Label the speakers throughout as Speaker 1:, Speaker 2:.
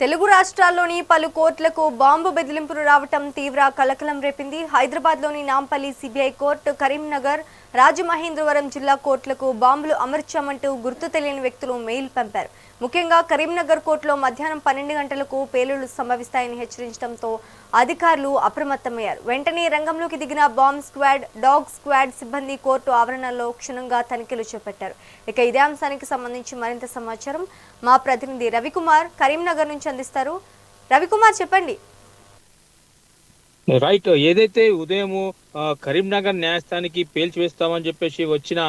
Speaker 1: తెలుగు రాష్ట్రాల్లోని పలు కోర్టులకు బాంబు బెదిరింపులు రావటం తీవ్ర కలకలం రేపింది. హైదరాబాద్లోని నాంపల్లి సిబిఐ కోర్టు, కరీంనగర్, రాజమహేంద్రవరం జిల్లా కోర్టులకు బాంబులు అమర్చామంటూ గుర్తు తెలియని వ్యక్తులు మెయిల్ పంపారు. ముఖ్యంగా కరీంనగర్ కోర్టులో మధ్యాహ్నం 12 గంటలకు పేలుళ్లు సంభవిస్తాయని హెచ్చరించడంతో అధికారులు అప్రమత్తమయ్యారు. వెంటనే రంగంలోకి దిగిన బాంబ్ స్క్వాడ్, డాగ్ స్క్వాడ్ సిబ్బంది కోర్టు ఆవరణలో క్షుణ్ణంగా తనిఖీలు చేపట్టారు. ఇక ఇదే అంశానికి సంబంధించి మరింత సమాచారం మా ప్రతినిధి రవికుమార్ కరీంనగర్ నుంచి అందిస్తారు. రవికుమార్, చెప్పండి.
Speaker 2: రైట్, ఏదైతే ఉదయం కరీంనగర్ న్యాయస్థానానికి పేల్చివేస్తామని చెప్పేసి వచ్చిన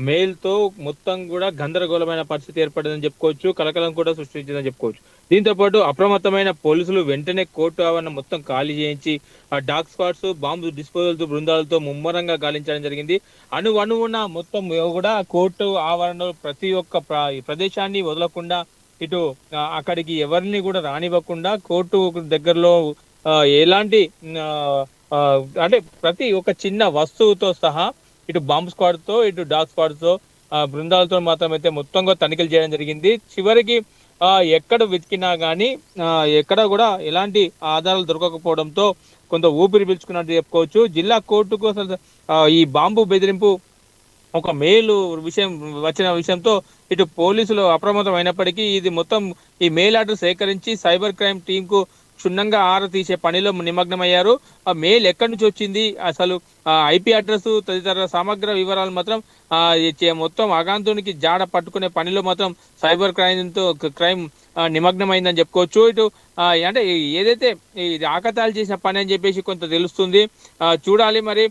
Speaker 2: మెయిల్ తో మొత్తం కూడా గందరగోళమైన పరిస్థితి ఏర్పడిందని చెప్పుకోవచ్చు. కలకలం కూడా సృష్టించిందని చెప్పుకోవచ్చు. దీంతో పాటు అప్రమత్తమైన పోలీసులు వెంటనే కోర్టు ఆవరణ మొత్తం ఖాళీ చేయించి డాగ్ స్క్వాడ్స్, బాంబు డిస్పోజల్ బృందాలతో ముమ్మరంగా గాలించడం జరిగింది. అణువున మొత్తం కూడా కోర్టు ఆవరణలో ప్రతి ఒక్క ప్రదేశాన్ని వదలకుండా ఇటు అక్కడికి ఎవరిని కూడా రానివ్వకుండా కోర్టు దగ్గరలో ఎలాంటి అంటే ప్రతి ఒక్క చిన్న వస్తువుతో సహా ఇటు బాంబ్ స్క్వాడ్ తో, ఇటు డాగ్ స్క్వాడ్ తో, బృందాలతో మాత్రం అయితే మొత్తంగా తనిఖీలు చేయడం జరిగింది. చివరికి ఎక్కడ వెతికినా గానీ ఎక్కడ కూడా ఎలాంటి ఆధారాలు దొరకకపోవడంతో కొంత ఊపిరి పీల్చుకున్నట్టు చెప్పుకోవచ్చు. జిల్లా కోర్టుకు అసలు ఈ బాంబు బెదిరింపు ఒక మెయిల్ వచ్చిన విషయంతో ఇటు పోలీసులు అప్రమత్తం అయినప్పటికీ ఇది మొత్తం ఈ మెయిల్ ఆర్డర్ సేకరించి సైబర్ క్రైమ్ టీం కు క్షుణ్ణంగా ఆరా తీసే పనిలో నిమగ్నమయ్యారు. ఆ మెయిల్ ఎక్కడి నుంచి వచ్చింది, అసలు ఐపీ అడ్రస్ తదితర సమగ్ర వివరాలు మాత్రం మొత్తం ఆగంతునికి జాడ పట్టుకునే పనిలో మాత్రం సైబర్ క్రైమ్ నిమగ్నమైందని చెప్పుకోవచ్చు. ఇటు అంటే ఏదైతే ఈ ఆకతాయిలు చేసిన పని అని చెప్పేసి కొంత తెలుస్తుంది. చూడాలి మరి.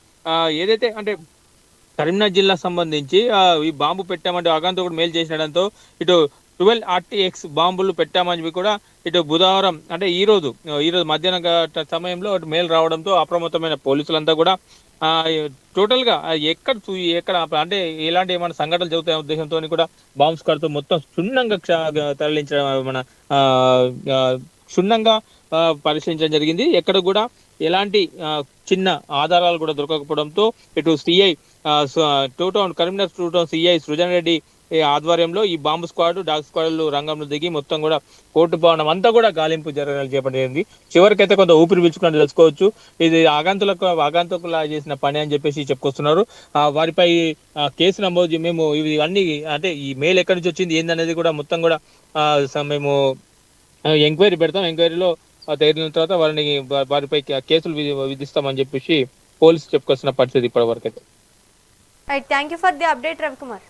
Speaker 2: ఏదైతే అంటే కరీంనగర్ జిల్లా సంబంధించి ఈ బాంబు పెట్టామంటే ఆగంతుకుడు మెయిల్ చేసినడంతో ఇటు 12 RTX బాంబులు పెట్టామని కూడా ఇటు బుధవారం అంటే ఈ రోజు మధ్యాహ్నం సమయంలో మెయిల్ రావడంతో అప్రమత్తమైన పోలీసులంతా కూడా టోటల్ గా ఎక్కడ అంటే ఎలాంటి ఏమైనా సంఘటనలు జరుగుతాయనే ఉద్దేశంతో కూడా బాంబ్ స్క్వాడ్ తో మొత్తం తరలించడం క్షుణ్ణంగా పరిశీలించడం జరిగింది. ఎక్కడ కూడా ఎలాంటి చిన్న ఆధారాలు కూడా దొరకకపోవడంతో ఇటు CI Karimnagar 2 town CI Srujan Reddy ఆధ్వర్యంలో ఈ బాంబు స్క్వాడ్, డాగ్ స్క్వాడ్లు రంగంలో దిగి మొత్తం కూడా కోర్టు భవనం అంతా కూడా గాలింపు చేపట్టింది. చివరికైతే కొంత ఊపిరి పీల్చుకున్నట్టు తెలుసుకోవచ్చు. ఇది ఆగంతుకులా చేసిన పని అని చెప్పేసి చెప్పుకొస్తున్నారు. వారిపై కేసు నమోదు మేము ఇవన్నీ అంటే ఈ మెయిల్ ఎక్కడి నుంచి వచ్చింది ఏందనేది కూడా మొత్తం కూడా మేము ఎంక్వైరీ పెడతాం. ఎంక్వైరీలో తేలిన తర్వాత వారిపై కేసులు విధిస్తామని చెప్పేసి పోలీసులు చెప్పుకొస్తున్న పరిస్థితి ఇప్పటి వరకు అయితే.
Speaker 1: Right, thank you for the update Ravikumar.